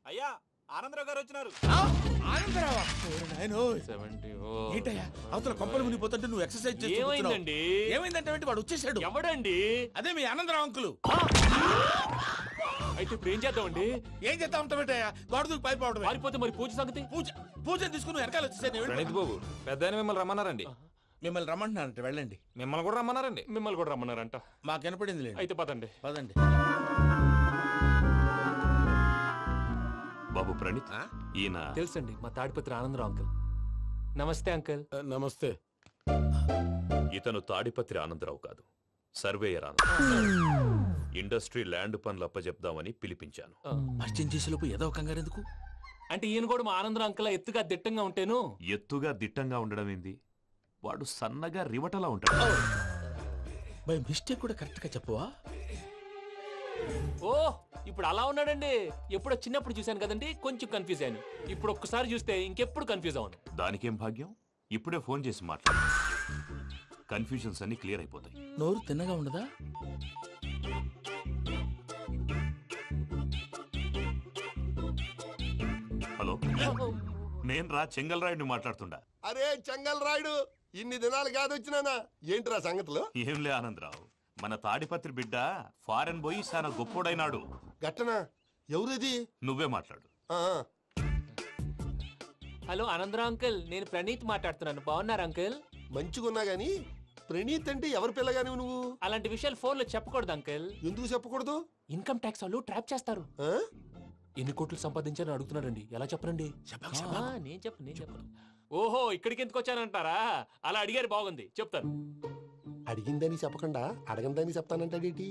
అయ్యా ఆనందరావు గారు వచ్చినారు. అవతల కొంపలు మునిగిపోతుంటే నువ్వు ఎక్సర్సైజ్ ఏమైందండి? ఏమైందంటే వాడు వచ్చేసాడు. ఎవడండి? అదే మీ ఆనందరావు అంకులు. అయితే ఇప్పుడు ఏం చేద్దామండి? ఏం చేస్తా ఉంటావేటయ్యా? గొడవకు పైపోవడం. పారిపోతే మరి పూజ సంగతి? పూజ తీసుకుని వెనకాల వచ్చేసాను. ప్రణీత్ బాబు పెద్ద మిమ్మల్ని రమ్మన్నారండి. మిమ్మల్ని రమ్మంటున్నారంట, వెళ్ళండి. మిమ్మల్ని కూడా రమ్మన్నారండి. మిమ్మల్ని కూడా రమ్మన్నారంట. మాకు వినపడింది లేదు. అయితే పదండి. పదండి. బాబు ప్రణీత్, ఈయన తెలుసండి, మా తాడిపత్రి ఆనందరావు అంకుల్. నమస్తే అంకుల్. నమస్తే. ఇతను తాడిపత్రి ఆనందరావు కాదు, సర్వేయర్ ఆనందరావు. ఇండస్ట్రీ ల్యాండ్ పనులు అప్పచెప్దామని పిలిపించాను. పరిచయం చేసేలోపు ఏదో కంగారు ఎందుకు? అంటే ఈయన కూడా మా ఆనందరావు అంకుల్ ఎత్తుగా దిట్టంగా ఉంటేను. ఎత్తుగా దిట్టంగా ఉండడం ఏంది? వాడు సన్నగా రివటలా ఉంటాడు. బై మిస్టేక్ కూడా కరెక్ట్ గా చెప్పవా? ఓ ఇప్పుడు అలా ఉన్నాడండి. ఎప్పుడో చిన్నప్పుడు చూశాను కదండి, కొంచెం కన్ఫ్యూజ్ అయ్యాను. ఇప్పుడు ఒక్కసారి చూస్తే ఇంకెప్పుడు కన్ఫ్యూజ్ అవ్వను. దానికేం భాగ్యం, ఇప్పుడే ఫోన్ చేసి మాట్లాడు. కన్ఫ్యూజన్స్ అన్ని క్లియర్ అయిపోతాయి. నోరు తిన్నగా ఉండదా? హలో, నేను రా చెంగల్ రాయుడిని మాట్లాడుతుండా. అరే చెంగల్ రాయుడు, ఇన్ని దినాలు కాదు వచ్చినానా? ఏంట్రా సంగతులు? ఏంలే ఆనందరావు, మన తాడిపత్రి బిడ్డ ఫారెన్ పోయి చాలా గొప్పోడైనాడు. గట్టనా? ఎవరిది? నువ్వే మాట్లాడు. హలో ఆనందరావు అంకుల్, నేను ప్రణీత్ మాట్లాడుతున్నాను. బాగున్నారు అంకుల్? మంచిగున్నా గాని ప్రణీత్ అంటే ఎవరి పిల్లగాని నువ్వు? అలాంటి విషయాలు ఫోన్ లో చెప్పకూడదు అంకుల్. ఎందుకు చెప్పకూడదు? ఇన్కమ్ ట్యాక్స్ వాళ్ళు ట్రాప్ చేస్తారు. ఎన్ని కోట్లు సంపాదించాలని అడుగుతున్నారండి. ఎలా చెప్పరండి? నేను చెప్పను. ఓహో, ఇక్కడికి ఎందుకు వచ్చానంటారా? అలా అడిగారు, బాగుంది, చెప్తాను. అడిగిందని చెప్పకుండా అడగందని చెప్తానంటాడేటి?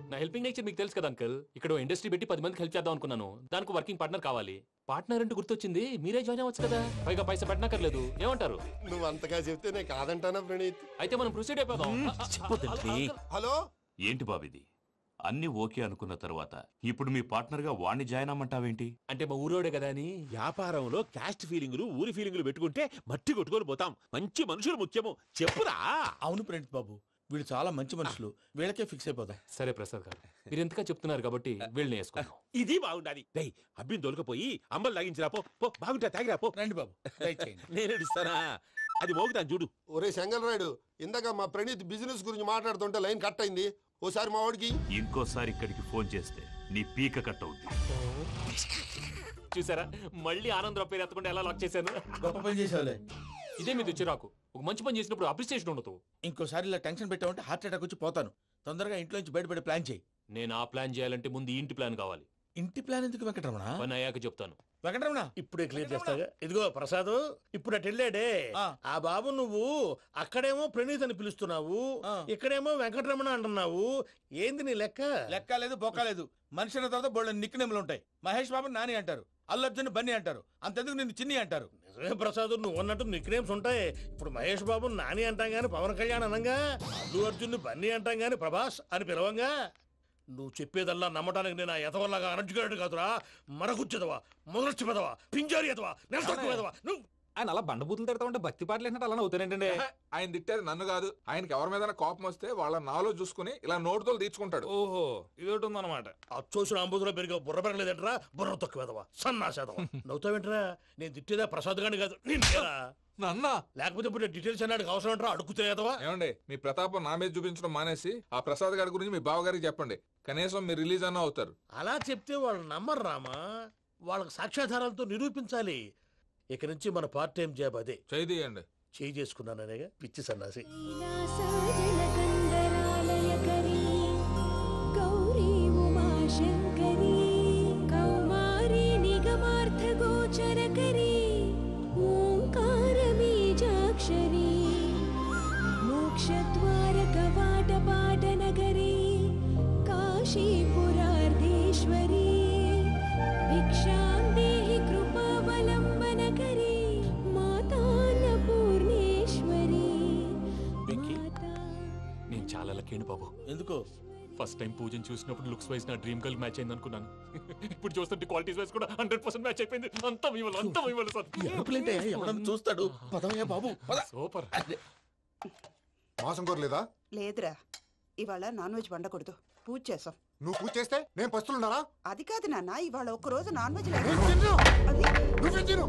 నా హెల్పింగ్ నేచర్ మీకు తెలుసు కదా అంకుల్. ఇక్కడ ఇండస్ట్రీ పెట్టి 10 మందికి హెల్ప్ చేద్దాం అనుకున్నాను. దానికి వర్కింగ్ పార్ట్నర్ కావాలి. పార్ట్నర్ అంటే గుర్తొచ్చింది, మీరే జాయిన్ అవ్వచ్చు కదా. పైగా పైసా పెట్టనక్కర్లేదు. ఏమంటారు? నువ్వు అంతగా చెప్తే నేను కాదంటానా ప్రణీత్? అయితే మనం ప్రొసీడ్ అయిపోదాం. హలో, ఏంటి బాబిది? అన్ని ఓకే అనుకున్న తర్వాత ఇప్పుడు మీ పార్ట్నర్ గా వాణ్ణి జాయిన్ అమ్మంటావేంటి? అంటే మా ఊరోడే కదా అని. వ్యాపారంలో క్యాస్ట్ ఫీలింగులు, ఊరి ఫీలింగులు పెట్టుకుంటే మట్టి కొట్టుకొని పోతాం. మంచి మనుషులు ముఖ్యము. చెప్పురా. అవును ప్రణీత్ బాబు, వీళ్ళు చాలా మంచి మనుషులు. వీళ్ళకే ఫిక్స్ అయిపోదాం. సరే ప్రసాద్ గారు, మీరు ఎంతగా చెప్తున్నారు కాబట్టి వీళ్ళని వేసుకున్నాం. ఇది బాగుండాలి. డై అబ్బిని దొలకపోయి అంబలు లాగించిరా. పో బాగుంటా, తాగిరా పో. రండి బాబు, దయచేయండి. నేను ఇస్తానా? అది మోగుతాను చూడు. ఒరే చెంగల్ రాయుడు, ఇందాక మా ప్రణీత్ బిజినెస్ గురించి మాట్లాడుతుంటే లైన్ కట్ అయింది. ఓసారి మా వాడికి ఇంకోసారి ఇక్కడికి ఫోన్ చేస్తే నీ పీక కట్ అవుద్ది. చూసారా, మళ్ళీ ఆనందరావు పేరు ఎత్తకుండా ఎలా లాక్ చేశాను. గొప్ప పని చేసేవాళ్ళే. ఇదే మీద చిరాకు. ఒక మంచి పని చేసినప్పుడు అప్రిసియేషన్ ఉండదు. ఇంకోసారి ఇలా టెన్షన్ పెట్టామంటే హార్ట్ అటాక్ వచ్చి పోతాను. తొందరగా ఇంట్లో నుంచి బయటపడే ప్లాన్ చేయి. నేను ఆ ప్లాన్ చేయాలంటే ముందు ఇంటి ప్లాన్ కావాలి. ఇంటి ప్లాన్ ఎందుకు వెంకటరమణ? పని అయ్యాక చెప్తాను. వెంకటరమణ ఇప్పుడే క్లియర్ చేస్తాగా. ఇదిగో ప్రసాద్, ఇప్పుడు అటు వెళ్ళాడే ఆ బాబు, నువ్వు అక్కడేమో ప్రణీత్ అని పిలుస్తున్నావు, ఇక్కడేమో వెంకటరమణ అంటున్నావు. ఏంది నీ లెక్క? లెక్క లేదు, బొక్క లేదు. మనిషి అన్న తర్వాత బోళ్ళ నిక్నెములు ఉంటాయి. మహేష్ బాబు నాని అంటారు, అల్లు అర్జున్ బన్నీ అంటారు, అంతెందుకు నిన్ను చిన్ని అంటారు. నిజమే ప్రసాద్, నువ్వు అన్నట్టు నిక్ నేమ్స్ ఉంటాయి. ఇప్పుడు మహేష్ బాబు నాని అంటాం గాని పవన్ కళ్యాణ్ అనంగా, అల్లు అర్జున్ బన్నీ అంటాం గాని ప్రభాస్ అని పిలవంగా. నువ్వు చెప్పేదల్లా నమ్మటానికి నేను ఆ ఎతవల్లాగా అనర్జుకేటెడ్ కాదురా. మరగుచ్చదవా, మొదలచ్చి పెదవా, పింజారి ఎదవా, నెలసొక్కు పెదవా. నువ్వు ఆయన అలా బండబూతులు తిడతా ఉంటే భక్తి పాటలు ఏంటంటే అలా అవుతానంటే. ఆయన తిట్టేది నన్ను కాదు, ఆయనకి ఎవరి మీద కోపం వస్తే వాళ్ళ నాలో చూసుకుని ఇలా నోటుతో తీర్చుకుంటాడు. ఓహో, ఇది ఒకటి ఉందన్నమాట. అచ్చోసిన అంబుధులో పెరిగే బుర్ర పెరగలేదంటరా. బుర్ర తొక్కు వెదవా, సన్నాసేదవా. నవ్వుతావేంట్రా? నేను తిట్టేదా ప్రసాద్ గాని కాదు, నిన్నేరా. నన్న లేకపోతే ఇప్పుడు డీటెయిల్స్ అన్నాడు అవసరం అంటారా? అడుగుతాయేదవా. ఏమండి, మీ ప్రతాపం నా మీద చూపించడం మానేసి ఆ ప్రసాద్ గారి గురించి మీ బావగారికి చెప్పండి. కనీసం మీరు రిలీజ్ అన్న అవుతారు. అలా చెప్తే వాళ్ళు నమ్మరు రామా. వాళ్ళకి సాక్ష్యాధారాలతో నిరూపించాలి. ఇక నుంచి మన పార్ట్ టైం జాబ్ అదే. చేయండి. చేయి చేసుకున్నాననేగా పిచ్చి సన్నాసి. మోక్షద్వారకవాటపాటనగరీ కాశీపురార్ధేశ్వరీ భిక్షాం దేహి కృపావలంబనకరీ మాతాన్నపూర్ణేశ్వరీ. నేను చాలా లక్కీ బాబు. ఎందుకు? ఫస్ట్ టైం పూజను చూసినప్పుడు లుక్స్ వైజ్ నా డ్రీమ్ గర్ల్ మ్యాచ్ అయింది అనుకున్నాను. ఇప్పుడు చూస్తుంటే క్వాలిటీస్ వైజ్ కూడా 100% మ్యాచ్ అయిపోయింది. అంతా మీ వల్ల సార్. ఎవడన్నా చూస్తాడు. పదవయ్యా బాబు, సూపర్. మాసం కోరలేదా? లేదురా, ఇవాళ నాన్ వెజ్ వండకూడదు, పూజ చేసాం. నువ్వు పూజ చేస్తే నేను పస్తులున్నారా? అది కాదు నాన్న, ఇవాళ ఒక్క రోజు నాన్ వెజ్ నేను తిన్ను. నువ్వే తిను.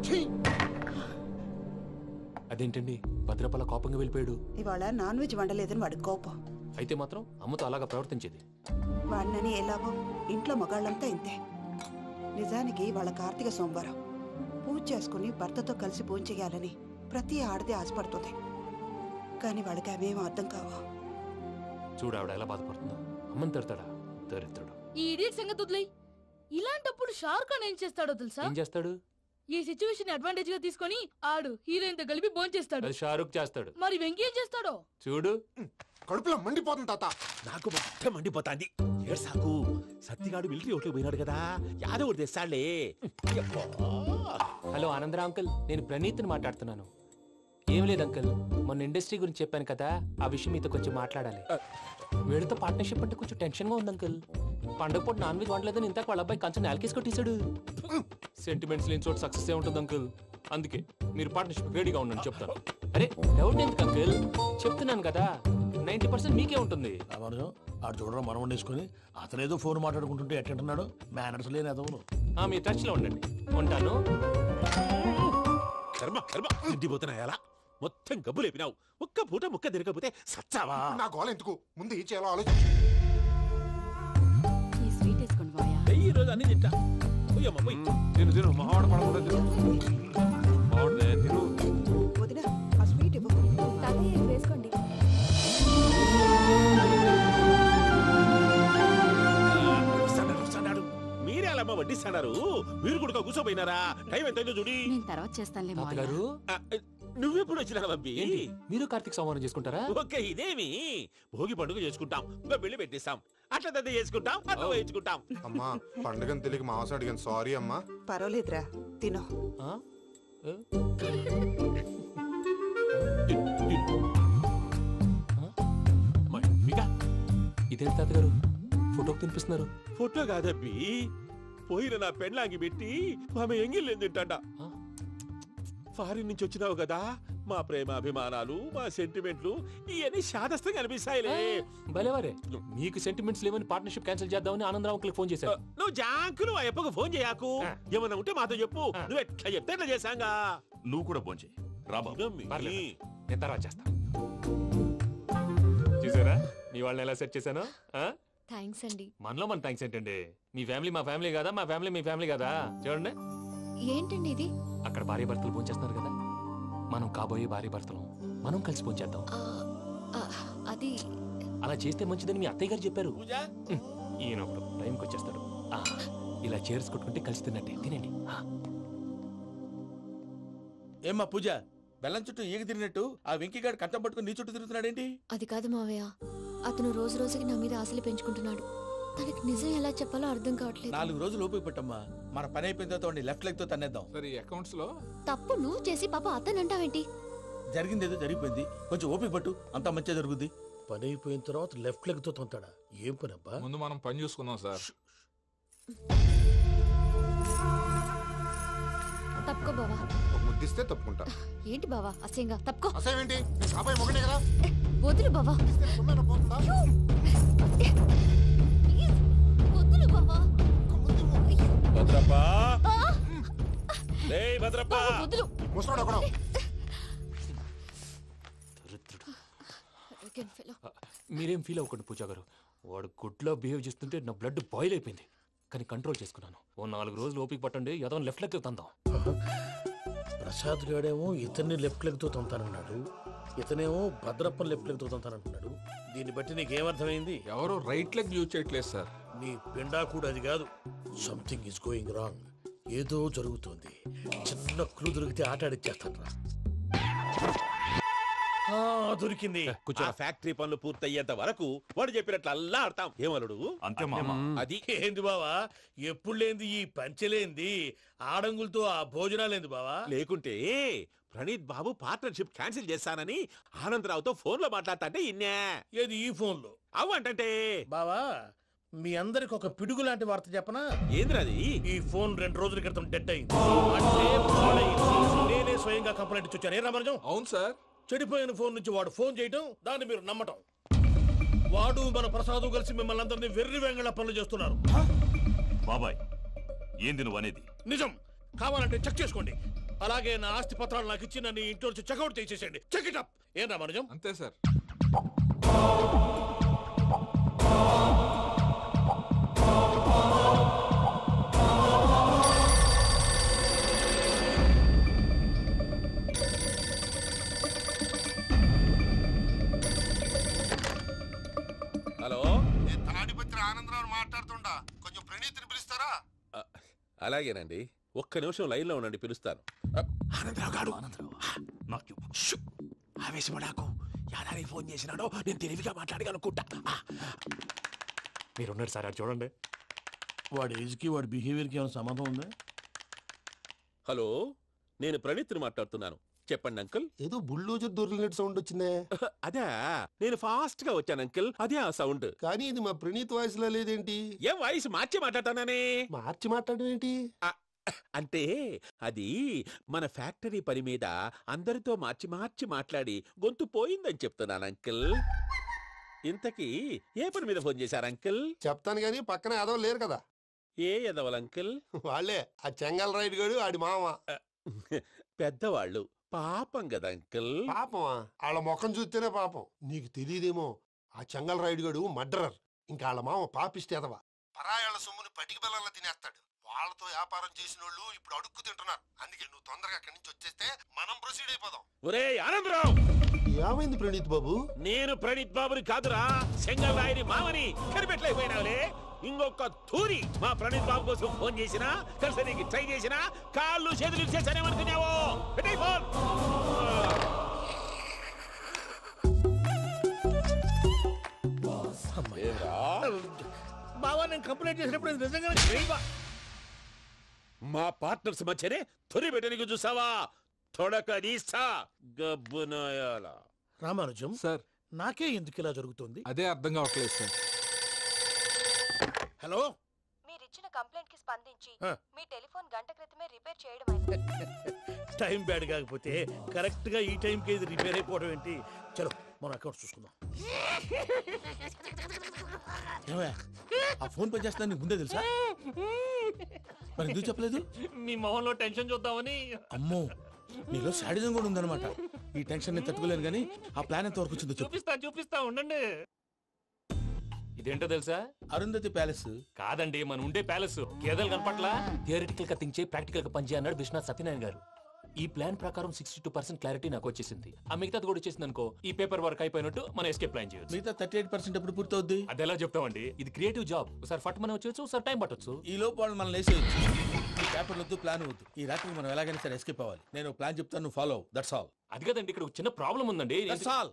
ఛీ! అదేంటండి భద్రపల కోపంగా వెళ్ళిపోయాడు? ఇవాళ నాన్ వెజ్ వండలేదని వాడి కోపం. అయితే మాత్రం అమ్మతో అలాగా ప్రవర్తించేది. వాడినని ఎలాగో ఇంట్లో మగాళ్ళంతా ఇంతే. నిజానికి వాళ్ళ కార్తీక సోమవారం పూజ చేసుకుని భర్తతో కలిసి పూజ చేయాలని ప్రతి ఆడది ఆశపడుతుంది. కానీ వాళ్ళకి అవేం అర్థం కావు. చూడు ఆవిడ ఎలా బాధపడుతుందో. అమ్మని తిడతాడా దరిద్రుడు. ఈ ఇడియట్ సంగతి వదిలేయ్. ఇలాంటప్పుడు షారుఖ్ ఖాన్ ఏం చేస్తాడో తెలుసా? ఏం చేస్తాడు? ఈ సిచ్యువేషన్ అడ్వాంటేజ్ గా తీసుకొని ఆడు హీరోయిన్ తో కలిపి బోన్ చేస్తాడు. అది షారుఖ్ చేస్తాడు. మరి వెంకీ ఏం చేస్తాడో చూడు. కడుపులో మండిపోతుంది తాత. నాకు మొత్తం మండిపోతాంది. ఏడ్సాకు. సత్తిగాడు మిలిటరీ ఓట్లకు పోయినాడు కదా, యాదవ్ ఒకటి తెస్తాడులే. హలో ఆనందరా అంకుల్, నేను ప్రణీత్ని మాట్లాడుతున్నాను. ఏం లేదు అంకుల్, మొన్న ఇండస్ట్రీ గురించి చెప్పాను కదా, ఆ విషయం మీతో కొంచెం మాట్లాడాలి. వీళ్ళతో పార్ట్నర్షిప్ అంటే కొంచెం టెన్షన్ గా ఉంది అంకుల్. పండగ పూట నాన్ వెజ్ వండలేదని ఇంతకు వాళ్ళ అబ్బాయి కంచెం నేలకేసి కొట్టేశాడు. సెంటిమెంట్స్ లేని చోట సక్సెస్ ఏ ఉంటుంది అంకుల్. అందుకే మీరు పార్ట్నర్షిప్ రెడీగా ఉండండి చెప్తాను. అరే డౌట్ ఎందుకు అంకుల్, చెప్తున్నాను కదా 90% మీకే ఉంటుంది. ఆడు చూడడం మనం వండేసుకుని అతనేదో ఫోన్ మాట్లాడుకుంటుంటే ఎట్టంటున్నాడు. మేనర్స్ లేని అదవును. మీ టచ్ లో ఉండండి. ఉంటాను. కర్మ కర్మ తిండిపోతున్నా ఎలా మొత్తం గబ్బు లేపినావు. ఒక్క పూట ముక్క తిరగకపోతే సచ్చావా? నా గోల ఎందుకు, ముందు ఏం చేయాలో ఆలోచించు. ఈ స్వీట్ వేసుకోండి బాయా. ఈ రోజు అన్ని తింటా. పోయమ్మ పోయి. తిను తిను మావాడు పడకుండా తిను. మావాడిదే తిను. వదిన ఆ స్వీట్ ఇవ్వు. తాతయ్య వేసుకోండి. మీరే అలా వడ్డిస్తాడారు. మీరు కూడా కూర్చోపోయినారా? టైం ఎంతైందో చూడి. నేను తర్వాత చేస్తానులే మావయ్య. తాతగారు నువ్వెప్పుడు వచ్చినా బంబి? మీరు కార్తీక సంహారం చేసుకుంటారా? ఓకే, ఇదేమి భోగి పండుగ చేసుకుంటాం, ఇంకా పెళ్లి పెట్టిస్తాం, అట్లా దద్ద చేసుకుంటాం, అట్లా వేయించుకుంటాం. అమ్మా పండుగని తెలియక మాంసం అడిగాను, సారీ అమ్మా. పర్వాలేదురా, తినో. ఇదేంటి తాతగారు ఫోటోకి తినిపిస్తున్నారు? ఫోటో కాదబ్బి, పోయిన నా పెళ్ళాంగి పెట్టి ఆమె ఎంగిల్లేం తింటాడ. ఫారిన్ నుంచి వచ్చినావు కదా, మా ప్రేమ అభిమానాలు, మా సెంటిమెంట్లు ఇవన్నీ శాదస్తంగా అనిపిస్తాయిలే. భలేవారే, మీకు సెంటిమెంట్స్ లేవని పార్ట్నర్షిప్ క్యాన్సిల్ చేద్దామని ఆనందరావు అంకుల్ ఫోన్ చేశారు. నువ్వు జాంకులు ఆ అప్పకు ఫోన్ చేయకు. ఏమన్నా ఉంటే మాతో చెప్పు. నువ్వు ఎట్లా చెప్తే ఎట్లా చేశాంగా. నువ్వు కూడా ఫోన్ చేయి. రాబా నేను తర్వాత చేస్తా. చూసారా మీ వాళ్ళని ఎలా సెట్ చేశాను? థ్యాంక్స్ అండి. మనలో మన థ్యాంక్స్ ఏంటండి? మీ ఫ్యామిలీ మా ఫ్యామిలీ కదా, మా ఫ్యామిలీ మీ ఫ్యామిలీ కదా. చూడండి ఏంటండి ఇది? అక్కడ భార్య భర్తలు ఫోన్ చేస్తున్నారు కదా, మనం కాబోయే భార్య భర్తలు మనం కలిసి ఫోన్ చేద్దాం. అది అలా చేస్తే మంచిదని మీ అత్తయ్య గారు చెప్పారు. ఈయన ఒకడు టైంకి వచ్చేస్తాడు. ఇలా చేర్స్ కొట్టుకుంటే కలిసి తిన్నట్టే. తినండి. ఏమ్మా పూజ, బెల్లం చుట్టూ ఈగ తిరిగినట్టు ఆ వెంకీగాడు కంటం పట్టుకుని నీ చుట్టూ తిరుగుతున్నాడేంటి? అది కాదు మావయ్య, అతను రోజు రోజుకి నా మీద ఆశలు పెంచుకుంటున్నాడు. తనకి నిజం ఎలా చెప్పాలో అర్థం కావట్లేదు. 4 రోజులు ఓపిక పట్టమ్మా, మన పని అయిపోయిన తర్వాత లెఫ్ట్ లెగ్ తో తన్నేద్దాం. సరే అకౌంట్స్ లో తప్పు నువ్వు చేసి పాప అతను అంటావేంటి? జరిగిందేదో జరిగిపోయింది, కొంచెం ఓపిక పట్టు, అంతా మంచిగా జరుగుద్ది. పని అయిపోయిన తర్వాత లెఫ్ట్ లెగ్ తో తొంతాడా? ఏం పని అబ్బా? ముందు మనం పని చూసుకుందాం సార్. తప్పుకో బావా. ఒక ముద్దిస్తే తప్పుకుంటా. ఏంటి బావా అసహ్యంగా? తప్పుకో. అసేమేంటి, నీ కాబోయే మొగనే కదా. వదులు బావా. సొమ్మేనా పోతుందా? వదులు బావా. భద్రప్ప, రేయ్ భద్రప్ప, వదులు. ముసలోడు ఒకడు. మీరేం ఫీల్ అవ్వకండి పూజా గారు. వాడు గుడ్లో బిహేవ్ చేస్తుంటే నా బ్లడ్ బాయిల్ అయిపోయింది. కానీ కంట్రోల్ చేసుకున్నాను. ఓ 4 రోజులు ఓపిక పట్టండి, ఏదో లెఫ్ట్ లెగ్ తందాం. ప్రసాద్ గాడేమో ఇతన్ని లెఫ్ట్ లెగ్ తో తొంతానన్నాడు, ఇతనేమో భద్రప్పని లెఫ్ట్ లెగ్ తో తొంతానంటున్నాడు. దీన్ని బట్టి నీకేమర్థమైంది? ఎవరు రైట్ లెగ్ యూజ్ చేయట్లేదు సార్. నీ పిండా కూడా అది కాదు. Something is going wrong. ఏదో జరుగుతోంది. చిన్న క్లూ దొరికితే ఆట ఆడిచ్చేస్తాను రా. దొరికింది. కొంచెం ఫ్యాక్టరీ పనులు పూర్తయ్యేంత వరకు వాడు చెప్పినట్లు అల్లా ఆడతాం. ఏమలుడు అంతే మామ. అది ఏంది బావా, ఎప్పుడు లేంది ఈ పంచలేంది, ఆడంగులతో ఆ భోజనాలేంది బావా? లేకుంటే ప్రణీత్ బాబు పార్ట్నర్షిప్ క్యాన్సిల్ చేస్తానని ఆనందరావుతో ఫోన్ లో మాట్లాడతాంటే ఇన్నే. ఏది ఈ ఫోన్ లో? అవ్వంటే బావా, మీ అందరికి ఒక పిడుగు లాంటి వార్త చెప్పనా? ఏంద్రది? ఈ ఫోన్ 2 రోజుల క్రితం డెడ్ అయింది. అంటే పాడైంది. నేనే స్వయంగా కంప్లైంట్ ఇచ్చి వచ్చాను. ఏ రామరాజం? అవును సార్. చెడిపోయిన ఫోన్ నుంచి వాడు ఫోన్ చేయటం, దాన్ని మీరు నమ్మటం. వాడు మన ప్రసాదు కలిసి మిమ్మల్ని అందరినీ వెర్రి వెంగళ పనులు చేస్తున్నారు. బాబాయ్ ఏంది నువ్వు అనేది? నిజం. కావాలంటే చెక్ చేసుకోండి. అలాగే నా ఆస్తి పత్రాలు నాకు ఇచ్చి నన్ను ఇంట్లో నుంచి చెక్అౌట్ చేసేసేయండి. Check it up. ఏం రామానుజం? అంతే సార్. హలో, నేను తాడిపత్రి ఆనందరావు మాట్లాడుతుండా, కొంచెం ప్రణీతిని పిలుస్తారా? అలాగేనండి. ఒక్క నిమిషం లైన్ లో ఉండండి, పిలుస్తాను. ఆనందరావు గాడు. నాకు ఆవేశపడాకు. యాదానికి ఫోన్ చేసినాడో నేను తెలివిగా మాట్లాడగలనుకుంటా. మీరున్నారు సార్, అది చూడండి. వాడి ఏజ్కి వాడి బిహేవియర్కి ఏమైనా సంబంధం ఉందా? హలో, నేను ప్రణీత్ని మాట్లాడుతున్నాను. చెప్పండి అంకుల్. ఏదో బుల్డోజర్ దొరికినట్టు సౌండ్ వచ్చిందే. అదే, నేను ఫాస్ట్ గా వచ్చాను అంకుల్. అదే ఆ సౌండ్. కానీ ఇది మా ప్రణీత్ వాయిస్ లో లేదేంటి? ఏం వాయిస్ మార్చి మాట్లాడతానని? మార్చి మాట్లాడడం ఏంటి? అంటే అది మన ఫ్యాక్టరీ పని మీద అందరితో మార్చి మార్చి మాట్లాడి గొంతు పోయిందని చెప్తున్నాను అంకుల్. ఇంతకీ ఏ పని మీద ఫోన్ చేశారు అంకుల్? చెప్తాను గానీ పక్కన ఏదో లేరు కదా. ఏ ఎదవల్ అంకుల్? వాళ్ళే ఆ చెంగల్ రైడ్ గడు ఆడి మామ. పెద్దవాళ్ళు పాపం కదా అంకుల్. పాపమా? వాళ్ళ ముఖం చూస్తేనే పాపం. నీకు తెలియదేమో, ఆ చెంగల్ రైడ్ గడు మర్డరర్. ఇంకా వాళ్ళ మామ పాపిస్తేదవా. పరాయాళ్ళ సొమ్ముని పటికి బెల్లంలో తినేస్తాడు. వాళ్ళతో వ్యాపారం చేసిన వాళ్ళు ఇప్పుడు అడుక్కు తింటున్నారు. అందుకే నువ్వు తొందరగా అక్కడి నుంచి వచ్చేస్తే మనం ప్రొసీడ్ అయిపోదాం. ఒరే ఆనందరావు, ఏమైంది ప్రణీత్ బాబు? నేను ప్రణీత్ బాబుని కాదురా, సెంగల్ రాయని మామని. కనిపెట్టలేకపోయినావులే. ఇంకొక తూరి మా ప్రణీత్ బాబు కోసం ఫోన్ చేసినా, కలిసి నీకు ట్రై చేసినా కాళ్ళు చేతులు ఇచ్చేసానేమనుకున్నావు. పెట్టే ఫోన్. బావా, నేను కంప్లైంట్ చేసినప్పుడు ఇది నిజంగా మా పార్ట్నర్స్ మధ్యనే తొలి పెట్టడానికి చూసావా? తొడక నీస్తా గబ్బునాయాల. రామానుజం సార్, నాకే ఎందుకు ఇలా జరుగుతుంది? అదే అర్థం కావట్లేదు సార్. హలో, మీరిచ్చిన కంప్లైంట్ కి స్పందించి ఆ. మీ టెలిఫోన్ గంట క్రితమే రిపేర్ చేయడం అయింది. టైం బ్యాడ్ కాకపోతే కరెక్ట్ గా ఈ టైంకి ఇది రిపేర్ అయిపోవడం ఏంటి? చలో మన అకౌంట్ చూసుకుందాం. ఏమయ్య, ఆ ఫోన్ పని చేస్తున్నా నీకు ముందే తెలుసా? మరి ఎందుకు చెప్పలేదు? మీ మొహంలో టెన్షన్ చూద్దామని. అమ్మో, నీలో శాడిజం కూడా ఉందన్నమాట. ఈ టెన్షన్ నేను తట్టుకోలేను కానీ ఆ ప్లాన్ ఎంత వరకు వచ్చిందో చెప్పు. చూపిస్తా ఉండండి. ఇదేంటో తెలుసా? అరుంధతి ప్యాలెస్ కాదండి, మన ఉండే ప్యాలెస్. గేదెలు కనపట్లా? థియరిటికల్ గా థింక్ చేయి, ప్రాక్టికల్ గా పనిచేయ అన్నాడు విశ్వనాథ్ సత్యనారాయణ గారు. ఈ ప్లాన్ ప్రకారం 62% క్లారిటీ నాకు వచ్చేసింది. ఆ మిగతాది కూడా వచ్చేసింది అనుకో, ఈ పేపర్ వర్క్ అయిపోయినట్టు మనం ఎస్కేప్ ప్లాన్ చేయొచ్చు. మిగతా 38% ఎప్పుడు పూర్తవుద్ది? అది ఎలా చెప్తామండి? ఇది క్రియేటివ్ జాబ్. ఒకసారి ఫట్ మనం వచ్చేయచ్చు, ఒకసారి టైం పట్టొచ్చు. ఈ లోపు వాళ్ళు మనం లేసేయచ్చు. ఈ పేపర్ వద్దు, ప్లాన్ వద్దు. ఈ రాత్రికి మనం ఎలాగైనా సరే ఎస్కేప్ అవ్వాలి. నేను ప్లాన్ చెప్తాను, నువ్వు ఫాలో. That's all. అది కదండి, ఇక్కడ ఒక చిన్న ప్రాబ్లం ఉందండి. That's all.